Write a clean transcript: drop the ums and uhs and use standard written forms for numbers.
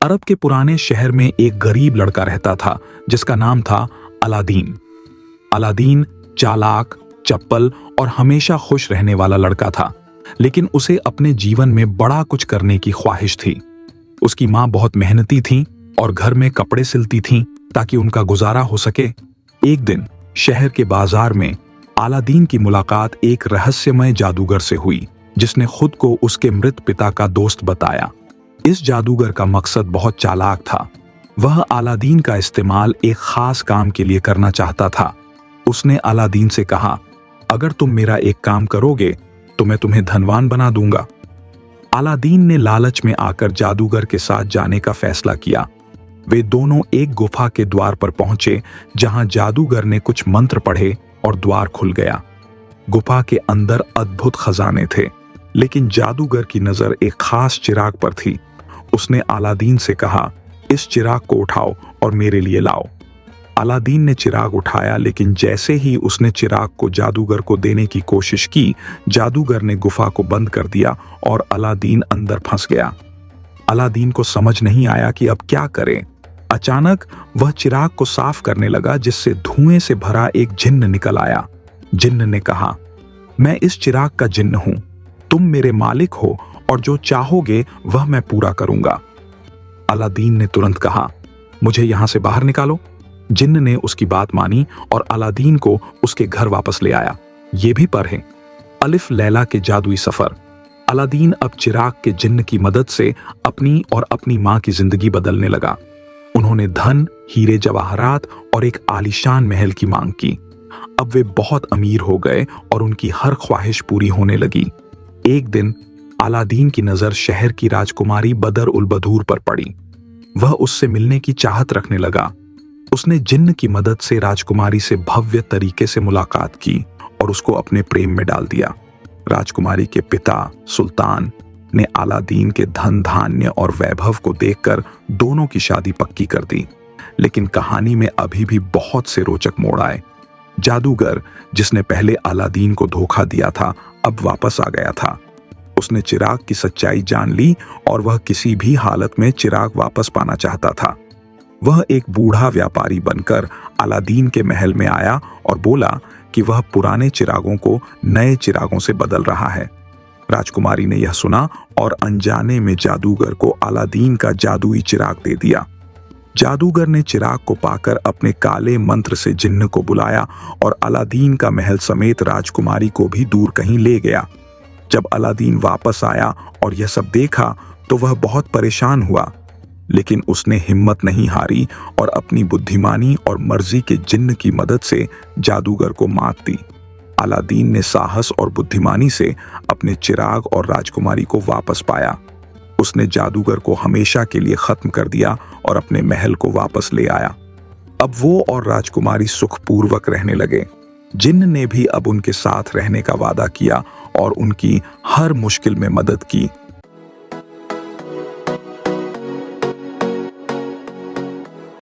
अरब के पुराने शहर में एक गरीब लड़का रहता था जिसका नाम था अलादीन। अलादीन चालाक, चप्पल और हमेशा खुश रहने वाला लड़का था, लेकिन उसे अपने जीवन में बड़ा कुछ करने की ख्वाहिश थी। उसकी माँ बहुत मेहनती थी और घर में कपड़े सिलती थीं ताकि उनका गुजारा हो सके। एक दिन शहर के बाजार में अलादीन की मुलाकात एक रहस्यमय जादूगर से हुई जिसने खुद को उसके मृत पिता का दोस्त बताया। इस जादूगर का मकसद बहुत चालाक था। वह अलादीन का इस्तेमाल एक खास काम के लिए करना चाहता था। उसने अलादीन से कहा, अगर तुम मेरा एक काम करोगे तो मैं तुम्हें धनवान बना दूंगा। अलादीन ने लालच में आकर जादूगर के साथ जाने का फैसला किया। वे दोनों एक गुफा के द्वार पर पहुंचे जहां जादूगर ने कुछ मंत्र पढ़े और द्वार खुल गया। गुफा के अंदर अद्भुत खजाने थे, लेकिन जादूगर की नजर एक खास चिराग पर थी। उसने अलादीन से कहा, इस चिराग को उठाओ और मेरे लिए लाओ। अलादीन ने चिराग उठाया, लेकिन जैसे ही उसने चिराग को जादूगर को देने की कोशिश की, जादूगर ने गुफा को बंद कर दिया और अलादीन अंदर फंस गया। अलादीन को समझ नहीं आया कि अब क्या करे। अचानक वह चिराग को साफ करने लगा, जिससे धुएं से भरा एक जिन्न निकल आया। जिन्न ने कहा, मैं इस चिराग का जिन्न हूं, तुम मेरे मालिक हो और जो चाहोगे वह मैं पूरा करूंगा। अलादीन ने तुरंत कहा, मुझे यहां से बाहर निकालो। जिन्न ने उसकी बात मानी और अलादीन को उसके घर वापस ले आया। ये भी पढ़ें, अलिफ लैला के जादुई सफर। अलादीन अब चिराग के जिन्न की मदद से अपनी और अपनी मां की जिंदगी बदलने लगा। उन्होंने धन, हीरे जवाहरात और एक आलीशान महल की मांग की। अब वे बहुत अमीर हो गए और उनकी हर ख्वाहिश पूरी होने लगी। एक दिन अलादीन की नजर शहर की राजकुमारी बदर उल बदूर पर पड़ी। वह उससे मिलने की चाहत रखने लगा। उसने जिन्न की मदद से राजकुमारी से भव्य तरीके से मुलाकात की और उसको अपने प्रेम में डाल दिया। राजकुमारी के पिता सुल्तान ने अलादीन के धन, धान्य और वैभव को देखकर दोनों की शादी पक्की कर दी। लेकिन कहानी में अभी भी बहुत से रोचक मोड़ आए। जादूगर, जिसने पहले अलादीन को धोखा दिया था, अब वापस आ गया था। उसने चिराग की सच्चाई जान ली और वह किसी भी हालत में चिराग वापस पाना चाहता था। वह एक बूढ़ा व्यापारी बनकर अलादीन के महल में आया और बोला कि वह पुराने चिरागों को नए चिरागों से बदल रहा है। राजकुमारी ने यह सुना और अनजाने में जादूगर को अलादीन का जादुई चिराग दे दिया। जादूगर ने चिराग को पाकर अपने काले मंत्र से जिन्न को बुलाया और अलादीन का महल समेत राजकुमारी को भी दूर कहीं ले गया। जब अलादीन वापस आया और यह सब देखा तो वह बहुत परेशान हुआ, लेकिन उसने हिम्मत नहीं हारी और अपनी बुद्धिमानी और मर्जी के जिन्न की मदद से जादूगर को मात दी। अलादीन ने साहस और बुद्धिमानी से अपने चिराग और राजकुमारी को वापस पाया। उसने जादूगर को हमेशा के लिए खत्म कर दिया और अपने महल को वापस ले आया। अब वो और राजकुमारी सुखपूर्वक रहने लगे। जिन्न ने भी अब उनके साथ रहने का वादा किया और उनकी हर मुश्किल में मदद की।